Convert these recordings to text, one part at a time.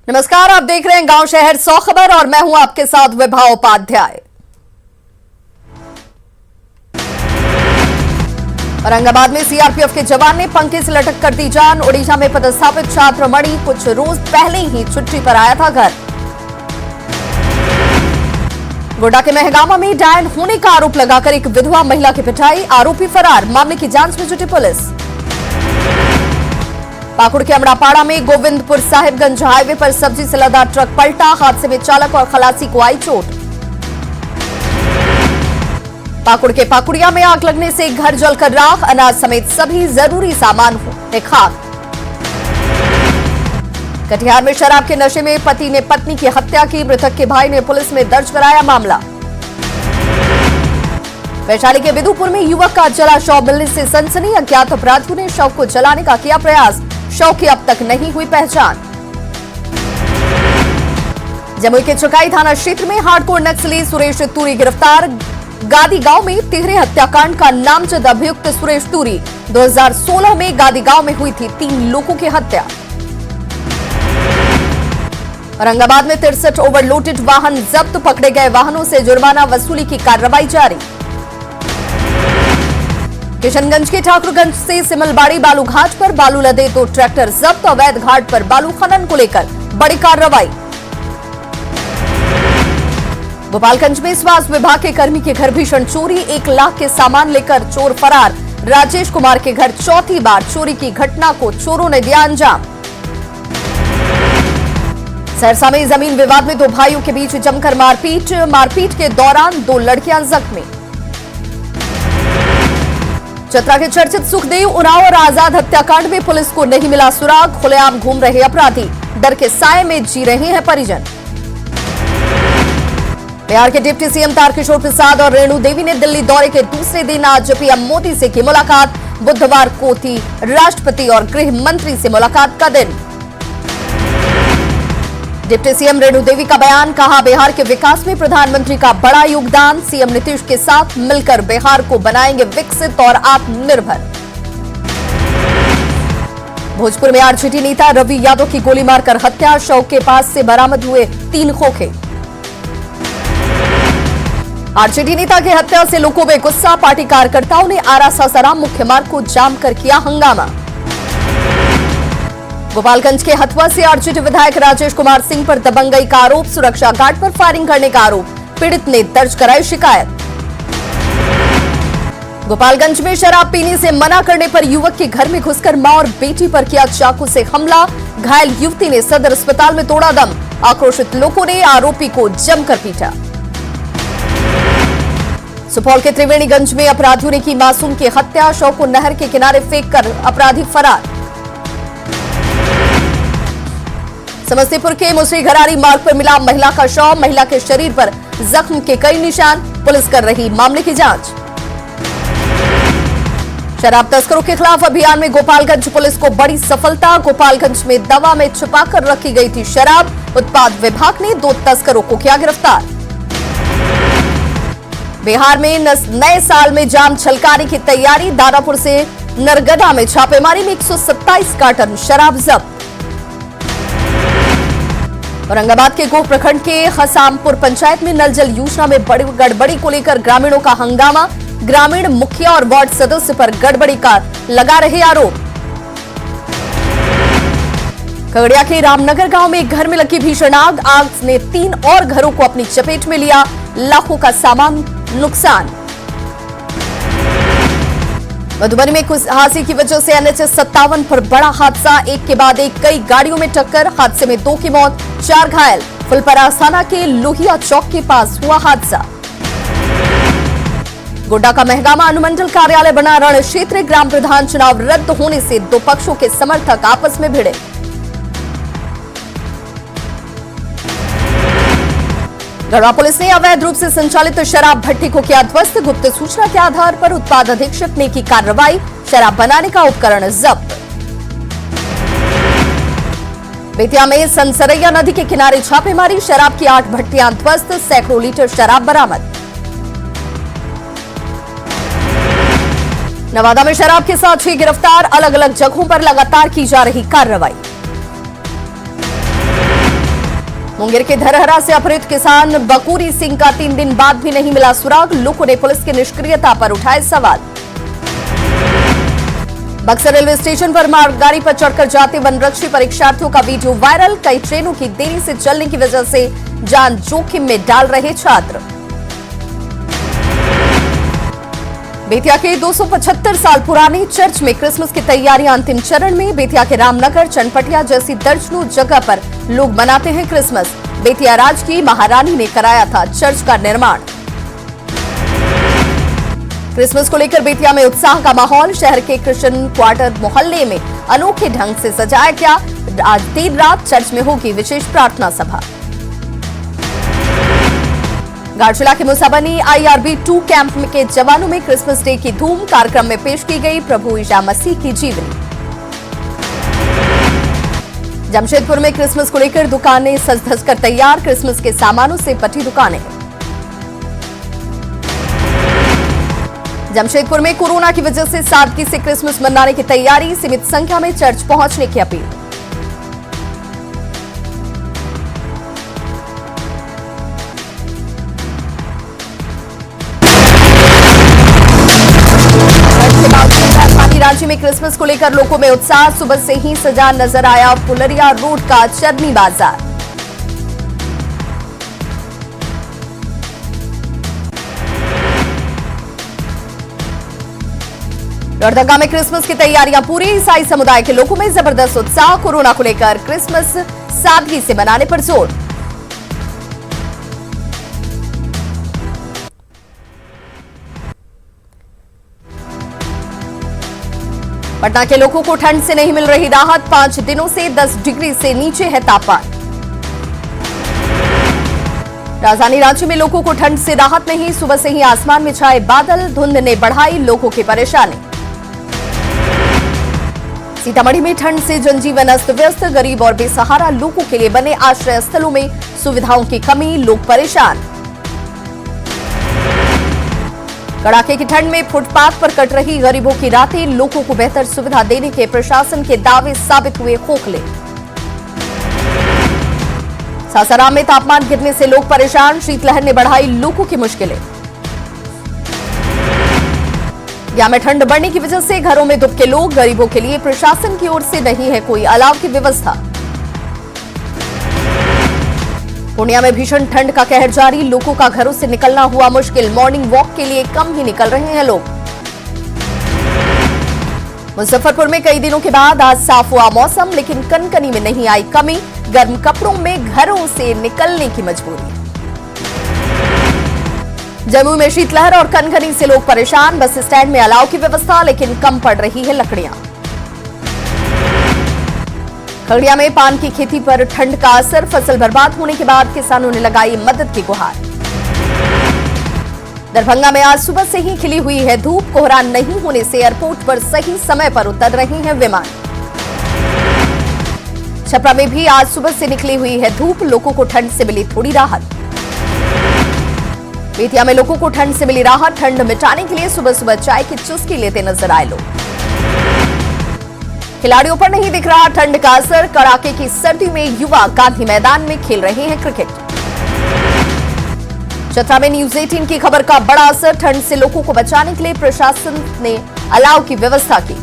नमस्कार, आप देख रहे हैं गांव शहर 100 खबर और मैं हूं आपके साथ विभा उपाध्याय। औरंगाबाद में सीआरपीएफ के जवान ने पंखे से लटक कर दी जान। ओडिशा में पदस्थापित छात्र मणि कुछ रोज पहले ही छुट्टी पर आया था घर। गोड्डा के महगामा में डायन होने का आरोप लगाकर एक विधवा महिला की पिटाई, आरोपी फरार, मामले की जांच में जुटी पुलिस। पाकुड़ के अमड़ापाड़ा में गोविंदपुर साहिबगंज हाईवे पर सब्जी से लदा ट्रक पलटा, हादसे में चालक और खलासी को आई चोट। पाकुड़ के पाकुड़िया में आग लगने से घर जलकर राख, अनाज समेत सभी जरूरी सामान हुए खाक। कटिहार में शराब के नशे में पति ने पत्नी की हत्या की, मृतक के भाई ने पुलिस में दर्ज कराया मामला। वैशाली के विदुपुर में युवक का जला शव मिलने से सनसनी, अज्ञात अपराधियों ने शव को जलाने का किया प्रयास, शव की अब तक नहीं हुई पहचान। जमुई के चुकाई थाना क्षेत्र में हार्डकोर नक्सली सुरेश तूरी गिरफ्तार। गादी गांव में तिहरे हत्याकांड का नामजद अभियुक्त सुरेश तूरी 2016 में गादी गांव में हुई थी 3 लोगों की हत्या। औरंगाबाद में 63 ओवरलोडेड वाहन जब्त, पकड़े गए वाहनों से जुर्माना वसूली की कार्रवाई जारी। किशनगंज के ठाकुरगंज से सिमलबाड़ी बालू घाट पर बालू लदे 2 ट्रैक्टर जब्त, अवैध घाट पर बालू खनन को लेकर बड़ी कार्रवाई। गोपालगंज में स्वास्थ्य विभाग के कर्मी के घर भीषण चोरी, 1 लाख के सामान लेकर चोर फरार। राजेश कुमार के घर चौथी बार चोरी की घटना को चोरों ने दिया अंजाम। सरसा में जमीन विवाद में 2 भाइयों के बीच जमकर मारपीट के दौरान 2 लड़कियां जख्मी। चतरा के चर्चित सुखदेव उरांव और आजाद हत्याकांड में पुलिस को नहीं मिला सुराग, खुलेआम घूम रहे अपराधी, डर के साए में जी रहे हैं परिजन। बिहार के डिप्टी सीएम तारकिशोर प्रसाद और रेणु देवी ने दिल्ली दौरे के दूसरे दिन आज पीएम मोदी से की मुलाकात। बुधवार को थी राष्ट्रपति और गृह मंत्री से मुलाकात का दिन। डिप्टी सीएम रेणु देवी का बयान, कहा बिहार के विकास में प्रधानमंत्री का बड़ा योगदान, सीएम नीतीश के साथ मिलकर बिहार को बनाएंगे विकसित और आत्मनिर्भर। भोजपुर में आरजेडी नेता रवि यादव की गोली मारकर हत्या, शव के पास से बरामद हुए 3 खोखे। आरजेडी नेता की हत्या से लोगों में गुस्सा, पार्टी कार्यकर्ताओं ने आरा सासाराम मुख्य मार्ग को जाम कर किया हंगामा। गोपालगंज के हथुआ से आरजेडी विधायक राजेश कुमार सिंह पर दबंगई का आरोप, सुरक्षा गार्ड पर फायरिंग करने का आरोप, पीड़ित ने दर्ज कराई शिकायत। गोपालगंज में शराब पीने से मना करने पर युवक के घर में घुसकर मां और बेटी पर किया चाकू से हमला, घायल युवती ने सदर अस्पताल में तोड़ा दम, आक्रोशित लोगों ने आरोपी को जमकर पीटा। सुपौल के त्रिवेणीगंज में अपराधियों ने की मासूम की हत्या, शव को नहर के किनारे फेंककर अपराधी फरार। समस्तीपुर के मुसरीघरारी मार्ग पर मिला महिला का शव, महिला के शरीर पर जख्म के कई निशान, पुलिस कर रही मामले की जांच। शराब तस्करों के खिलाफ अभियान में गोपालगंज पुलिस को बड़ी सफलता, गोपालगंज में दवा में छुपाकर रखी गई थी शराब, उत्पाद विभाग ने 2 तस्करों को किया गिरफ्तार। बिहार में नए साल में जाम छलकाने की तैयारी, दानापुर से नरगदा में छापेमारी में 127 कार्टन शराब जब्त। औरंगाबाद के गोह प्रखंड के हसामपुर पंचायत में नल जल योजना में बड़ी गड़बड़ी को लेकर ग्रामीणों का हंगामा, ग्रामीण मुखिया और वार्ड सदस्य पर गड़बड़ी का लगा रहे आरोप। खगड़िया के रामनगर गांव में एक घर में लगी भीषण आग, आग ने 3 और घरों को अपनी चपेट में लिया, लाखों का सामान नुकसान। मधुबनी में कुछ हादसे की वजह से एनएच 57 पर बड़ा हादसा, एक के बाद एक कई गाड़ियों में टक्कर, हादसे में 2 की मौत, 4 घायल। फुलपरा थाना के लोहिया चौक के पास हुआ हादसा। गोड्डा का महगामा अनुमंडल कार्यालय बना रण क्षेत्र, ग्राम प्रधान चुनाव रद्द होने से 2 पक्षों के समर्थक आपस में भिड़े। गढ़वा पुलिस ने अवैध रूप से संचालित शराब भट्टी को किया ध्वस्त, गुप्त सूचना के आधार पर उत्पाद अधीक्षक ने की कार्रवाई, शराब बनाने का उपकरण जब्त। बेतिया में सनसरैया नदी के किनारे छापेमारी, शराब की 8 भट्टियां ध्वस्त, सैकड़ों लीटर शराब बरामद। नवादा में शराब के साथ 6 गिरफ्तार, अलग अलग जगहों पर लगातार की जा रही कार्रवाई। मुंगेर के धरहरा से अपहृत किसान बकूरी सिंह का 3 दिन बाद भी नहीं मिला सुराग। लोगों ने पुलिस की निष्क्रियता पर उठाए सवाल। बक्सर रेलवे स्टेशन पर मालगाड़ी पर चढ़कर जाते वनरक्षी परीक्षार्थियों का वीडियो वायरल। कई ट्रेनों की देरी से चलने की वजह से जान जोखिम में डाल रहे छात्र। बेतिया के 275 साल पुराने चर्च में क्रिसमस की तैयारियां अंतिम चरण में। बेतिया के रामनगर, चनपटिया जैसी दर्जनों जगह पर लोग मनाते हैं क्रिसमस। बेतिया राज की महारानी ने कराया था चर्च का निर्माण। क्रिसमस को लेकर बेतिया में उत्साह का माहौल। शहर के क्रिश्चियन क्वार्टर मोहल्ले में अनोखे ढंग से सजाया गया। आज देर रात चर्च में होगी विशेष प्रार्थना सभा। गारजिला के मुसाबनी IRB 2 कैंप के जवानों में क्रिसमस डे की धूम। कार्यक्रम में पेश की गई प्रभु ईसा मसीह की जीवनी। जमशेदपुर में क्रिसमस को लेकर दुकानें सज धज कर तैयार। क्रिसमस के सामानों से पटी दुकानें। जमशेदपुर में कोरोना की वजह से सादगी से क्रिसमस मनाने की तैयारी। सीमित संख्या में चर्च पहुंचने की अपील। रांची में क्रिसमस को लेकर लोगों में उत्साह। सुबह से ही सजा नजर आया पुलरिया रोड का चरनी बाजार। लोहरदगा में क्रिसमस की तैयारियां पूरी। ईसाई समुदाय के लोगों में जबरदस्त उत्साह। कोरोना को लेकर क्रिसमस सादगी से मनाने पर जोर। पटना के लोगों को ठंड से नहीं मिल रही राहत। 5 दिनों से 10 डिग्री से नीचे है तापमान। राजधानी रांची में लोगों को ठंड से राहत नहीं। सुबह से ही आसमान में छाए बादल। धुंध ने बढ़ाई लोगों की परेशानी। सीतामढ़ी में ठंड से जनजीवन अस्त व्यस्त। गरीब और बेसहारा लोगों के लिए बने आश्रय स्थलों में सुविधाओं की कमी। लोग परेशान। कड़ाके की ठंड में फुटपाथ पर कट रही गरीबों की रातें। लोगों को बेहतर सुविधा देने के प्रशासन के दावे साबित हुए खोखले। सासाराम में तापमान गिरने से लोग परेशान। शीतलहर ने बढ़ाई लोगों की मुश्किलें। यहां में ठंड बढ़ने की वजह से घरों में दुबके लोग। गरीबों के लिए प्रशासन की ओर से नहीं है कोई अलाव की व्यवस्था। पूर्णिया में भीषण ठंड का कहर जारी। लोगों का घरों से निकलना हुआ मुश्किल। मॉर्निंग वॉक के लिए कम ही निकल रहे हैं लोग। मुजफ्फरपुर में कई दिनों के बाद आज साफ हुआ मौसम, लेकिन कनकनी में नहीं आई कमी। गर्म कपड़ों में घरों से निकलने की मजबूरी। जम्मू में शीतलहर और कनकनी से लोग परेशान। बस स्टैंड में अलाव की व्यवस्था, लेकिन कम पड़ रही है लकड़ियां। खगड़िया में पान की खेती पर ठंड का असर। फसल बर्बाद होने के बाद किसानों ने लगाई मदद की गुहार। दरभंगा में आज सुबह से ही खिली हुई है धूप। कोहरा नहीं होने से एयरपोर्ट पर सही समय पर उतर रहे हैं विमान। छपरा में भी आज सुबह से निकली हुई है धूप। लोगों को ठंड से मिली थोड़ी राहत। बेतिया में लोगों को ठंड से मिली राहत। ठंड मिटाने के लिए सुबह सुबह चाय की चुस्की लेते नजर आए लोग। खिलाड़ियों पर नहीं दिख रहा ठंड का असर। कड़ाके की सर्दी में युवा गांधी मैदान में खेल रहे हैं क्रिकेट। चतरा में न्यूज 18 की खबर का बड़ा असर। ठंड से लोगों को बचाने के लिए प्रशासन ने अलाव की व्यवस्था की।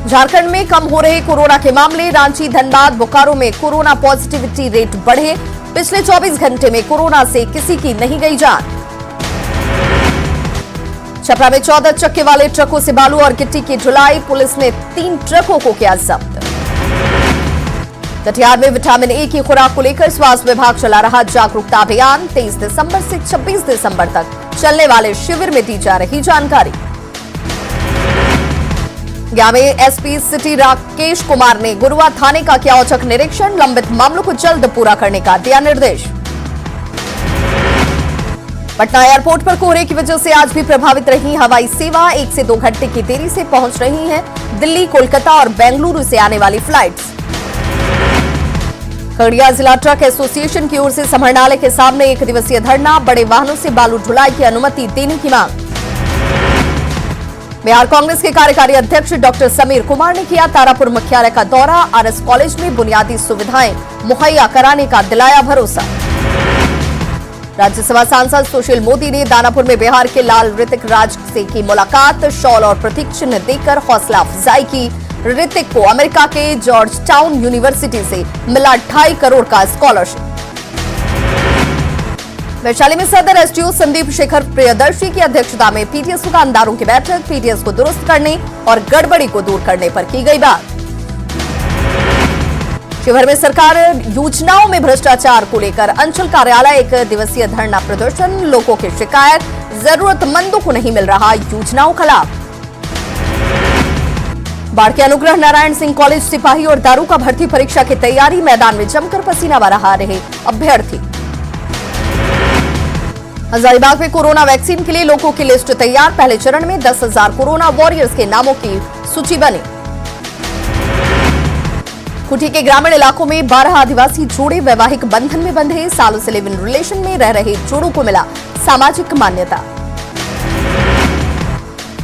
झारखंड में कम हो रहे कोरोना के मामले। रांची, धनबाद, बोकारो में कोरोना पॉजिटिविटी रेट बढ़े। पिछले 24 घंटे में कोरोना से किसी की नहीं गई जान। छपरा में 14 चक्के वाले ट्रकों से बालू और गिट्टी की ढुलाई। पुलिस ने 3 ट्रकों को किया जब्त। कटिहार में विटामिन ए की खुराक को लेकर स्वास्थ्य विभाग चला रहा जागरूकता अभियान। 23 दिसंबर से 26 दिसंबर तक चलने वाले शिविर में दी जा रही जानकारी। गया में एसपी सिटी राकेश कुमार ने गुरुआ थाने का किया औचक निरीक्षण। लंबित मामलों को जल्द पूरा करने का दिया निर्देश। पटना एयरपोर्ट पर कोहरे की वजह से आज भी प्रभावित रही हवाई सेवा। 1 से 2 घंटे की देरी से पहुंच रही हैं दिल्ली, कोलकाता और बेंगलुरु से आने वाली फ्लाइट्स। खगड़िया जिला ट्रक एसोसिएशन की ओर से समाहरणालय के सामने 1 दिवसीय धरना। बड़े वाहनों से बालू ढुलाई की अनुमति देने की मांग। बिहार कांग्रेस के कार्यकारी अध्यक्ष डॉक्टर समीर कुमार ने किया तारापुर मुख्यालय का दौरा। आरएस कॉलेज में बुनियादी सुविधाएं मुहैया कराने का दिलाया भरोसा। राज्यसभा सांसद सुशील मोदी ने दानापुर में बिहार के लाल ऋतिक राज से की मुलाकात। शॉल और प्रतीक चिन्ह देकर हौसला अफजाई की। ऋतिक को अमेरिका के जॉर्ज टाउन यूनिवर्सिटी से मिला 2.5 करोड़ का स्कॉलरशिप। वैशाली में सदर एसडीओ संदीप शेखर प्रियदर्शी की अध्यक्षता में पीटीएस दुकानदारों की बैठक। पीटीएस को दुरुस्त करने और गड़बड़ी को दूर करने पर की गई बात। शिवहर में सरकार योजनाओं में भ्रष्टाचार को लेकर अंचल कार्यालय 1 दिवसीय धरना प्रदर्शन। लोगों की शिकायत, जरूरतमंदों को नहीं मिल रहा योजनाओं का लाभ। बाढ़ के अनुग्रह नारायण सिंह कॉलेज सिपाही और दारू का भर्ती परीक्षा की तैयारी। मैदान में जमकर पसीना बहा रहे अभ्यर्थी। हजारीबाग में कोरोना वैक्सीन के लिए लोगों की लिस्ट तैयार। पहले चरण में 10,000 कोरोना वॉरियर्स के नामों की सूची बनी। खूंटी के ग्रामीण इलाकों में 12 आदिवासी जोड़े वैवाहिक बंधन में बंधे। सालों से लिव इन रिलेशन में रह रहे जोड़ों को मिला सामाजिक मान्यता।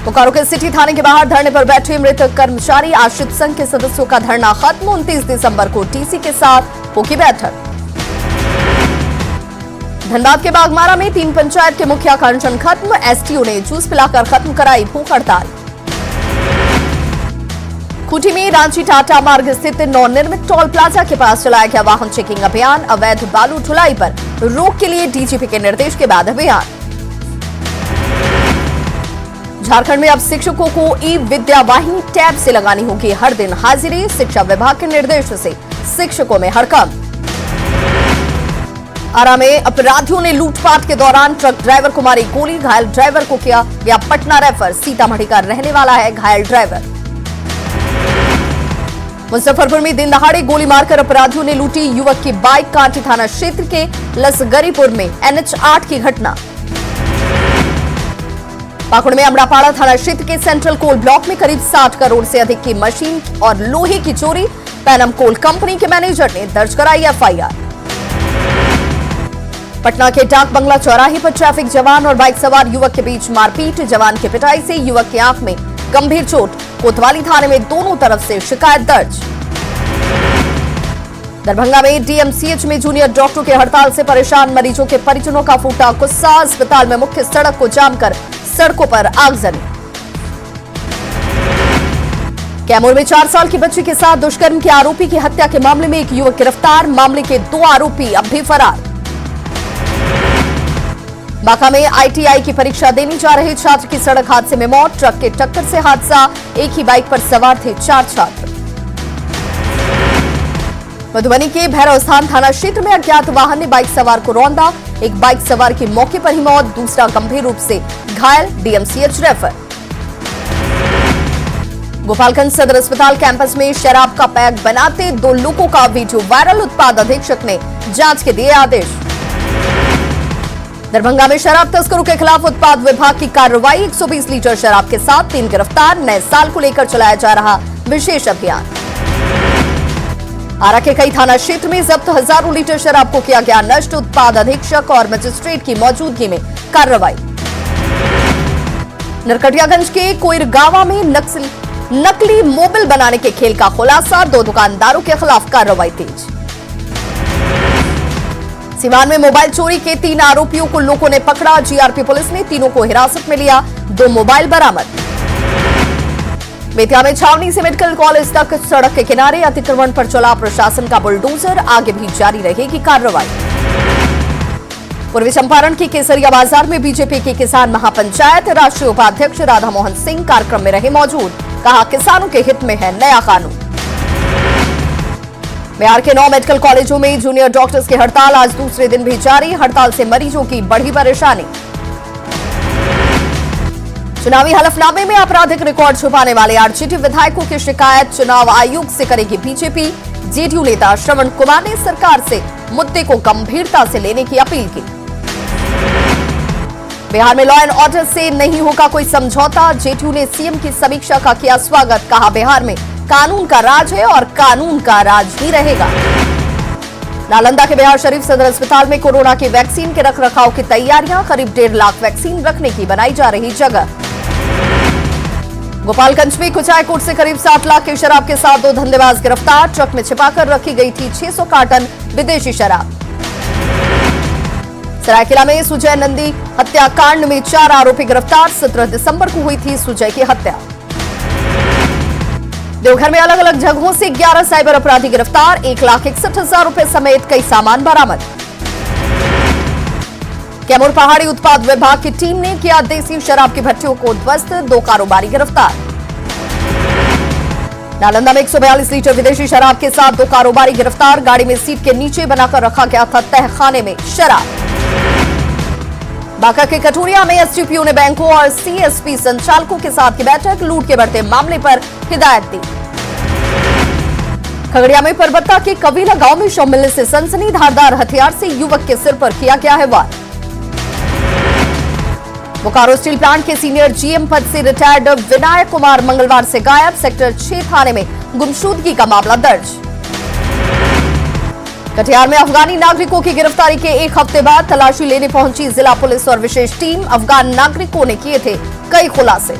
बोकारो के सिटी थाने के बाहर धरने पर बैठे मृतक कर्मचारी आश्रित संघ के सदस्यों का धरना खत्म। 29 दिसंबर को टीसी के साथ होगी बैठक। धनबाद के बागमारा में 3 पंचायत के मुखिया का अनशन खत्म। एसटीओ ने जूस पिलाकर खत्म कराई भूख हड़ताल। खूंटी में रांची टाटा मार्ग स्थित नवनिर्मित टोल प्लाजा के पास चलाया गया वाहन चेकिंग अभियान। अवैध बालू ढुलाई पर रोक के लिए डीजीपी के निर्देश के बाद अभियान। झारखंड में अब शिक्षकों को ई विद्या वाहिनी टैब से लगानी होगी हर दिन हाजिरी। शिक्षा विभाग के निर्देश से शिक्षकों में हड़कंप। आरा में अपराधियों ने लूटपाट के दौरान ट्रक ड्राइवर को मारी गोली। घायल ड्राइवर को किया गया पटना रेफर। सीतामढ़ी का रहने वाला है घायल ड्राइवर। मुजफ्फरपुर में दिन दहाड़े गोली मारकर अपराधियों ने लूटी युवक की बाइक। कांटी थाना क्षेत्र के लसगरीपुर में NH8 की घटना। पाकुड़ में अमड़ापाड़ा थाना क्षेत्र के सेंट्रल कोल ब्लॉक में करीब 60 करोड़ से अधिक की मशीन और लोहे की चोरी। पैनम कोल कंपनी के मैनेजर ने दर्ज कराई एफआईआर। पटना के डाक बंगला चौराहे पर ट्रैफिक जवान और बाइक सवार युवक के बीच मारपीट। जवान की पिटाई से युवक की आंख में गंभीर चोट। कोतवाली थाने में दोनों तरफ से शिकायत दर्ज। दरभंगा में डीएमसीएच में जूनियर डॉक्टरों के हड़ताल से परेशान मरीजों के परिजनों का फूटा गुस्सा। अस्पताल में मुख्य सड़क को जाम कर सड़कों पर आगजनी। कैमूर में 4 साल की बच्ची के साथ दुष्कर्म के आरोपी की हत्या के मामले में एक युवक गिरफ्तार। मामले के 2 आरोपी अब भी फरार। बांका में आईटीआई की परीक्षा देने जा रहे छात्र की सड़क हादसे में मौत। ट्रक के टक्कर से हादसा। एक ही बाइक पर सवार थे 4 छात्र। मधुबनी के भैरवस्थान थाना क्षेत्र में अज्ञात वाहन ने बाइक सवार को रौंदा। एक बाइक सवार की मौके पर ही मौत, दूसरा गंभीर रूप से घायल, डीएमसीएच रेफर। गोपालगंज सदर अस्पताल कैंपस में शराब का पैक बनाते 2 लोगों का वीडियो वायरल। उत्पाद अधीक्षक ने जांच के दिए आदेश। दरभंगा में शराब तस्करों के खिलाफ उत्पाद विभाग की कार्रवाई। 120 लीटर शराब के साथ 3 गिरफ्तार। नए साल को लेकर चलाया जा रहा विशेष अभियान। आरा के कई थाना क्षेत्र में जब्त हजारों लीटर शराब को किया गया नष्ट। उत्पाद अधीक्षक और मजिस्ट्रेट की मौजूदगी में कार्रवाई। नरकटियागंज के कोइरगांवा में नकली मोबिल बनाने के खेल का खुलासा। 2 दुकानदारों के खिलाफ कार्रवाई तेज। सीवान में मोबाइल चोरी के 3 आरोपियों को लोगों ने पकड़ा। जीआरपी पुलिस ने तीनों को हिरासत में लिया। 2 मोबाइल बरामद। बेतिया में छावनी से मेडिकल कॉलेज तक सड़क के किनारे अतिक्रमण पर चला प्रशासन का बुलडोजर। आगे भी जारी रहेगी कार्रवाई। पूर्वी चंपारण की केसरिया बाजार में बीजेपी की किसान महापंचायत। राष्ट्रीय उपाध्यक्ष राधा मोहन सिंह कार्यक्रम में रहे मौजूद। कहा किसानों के हित में है नया कानून। बिहार के 9 मेडिकल कॉलेजों में जूनियर डॉक्टर्स की हड़ताल आज दूसरे दिन भी जारी। हड़ताल से मरीजों की बढ़ी परेशानी। चुनावी हलफनामे में आपराधिक रिकॉर्ड छुपाने वाले आरजेडी विधायकों की शिकायत चुनाव आयोग से करेगी बीजेपी। जेडीयू नेता श्रवण कुमार ने सरकार से मुद्दे को गंभीरता से लेने की अपील की। बिहार में लॉ एंड ऑर्डर से नहीं होगा कोई समझौता। जेडीयू ने सीएम की समीक्षा का किया स्वागत। कहा बिहार में कानून का राज है और कानून का राज ही रहेगा। नालंदा के बिहार शरीफ सदर अस्पताल में कोरोना की वैक्सीन के रखरखाव की तैयारियां। करीब 1.5 लाख वैक्सीन रखने की बनाई जा रही जगह। गोपालगंज में कुचायकोट से करीब 7 लाख की शराब के साथ 2 धंधेबाज गिरफ्तार। ट्रक में छिपाकर रखी गई थी 600 कार्टन विदेशी शराब। सरायकेला में सुजय नंदी हत्याकांड में 4 आरोपी गिरफ्तार। 17 दिसंबर को हुई थी सुजय की हत्या। देवघर में अलग अलग जगहों से 11 साइबर अपराधी गिरफ्तार। 1,61,000 रुपए समेत कई सामान बरामद। कैमूर पहाड़ी उत्पाद विभाग की टीम ने किया देसी शराब की भट्टियों को ध्वस्त। 2 कारोबारी गिरफ्तार। नालंदा में 142 लीटर विदेशी शराब के साथ 2 कारोबारी गिरफ्तार। गाड़ी में सीट के नीचे बनाकर रखा गया था तहखाने में शराब। बांका के कटोरिया में एसडीपीओ ने बैंकों और सीएसपी संचालकों के साथ की बैठक। लूट के बढ़ते मामले पर हिदायत दी। खगड़िया में परबत्ता के कबीला गांव में शव मिलने से सनसनी। धारदार हथियार से युवक के सिर पर किया गया है वार। बोकारो स्टील प्लांट के सीनियर जीएम पद से रिटायर्ड विनायक कुमार मंगलवार से गायब। सेक्टर 6 थाने में गुमशुदगी का मामला दर्ज। कटिहार में अफगानी नागरिकों की गिरफ्तारी के 1 हफ्ते बाद तलाशी लेने पहुंची जिला पुलिस और विशेष टीम। अफगान नागरिकों ने किए थे कई खुलासे।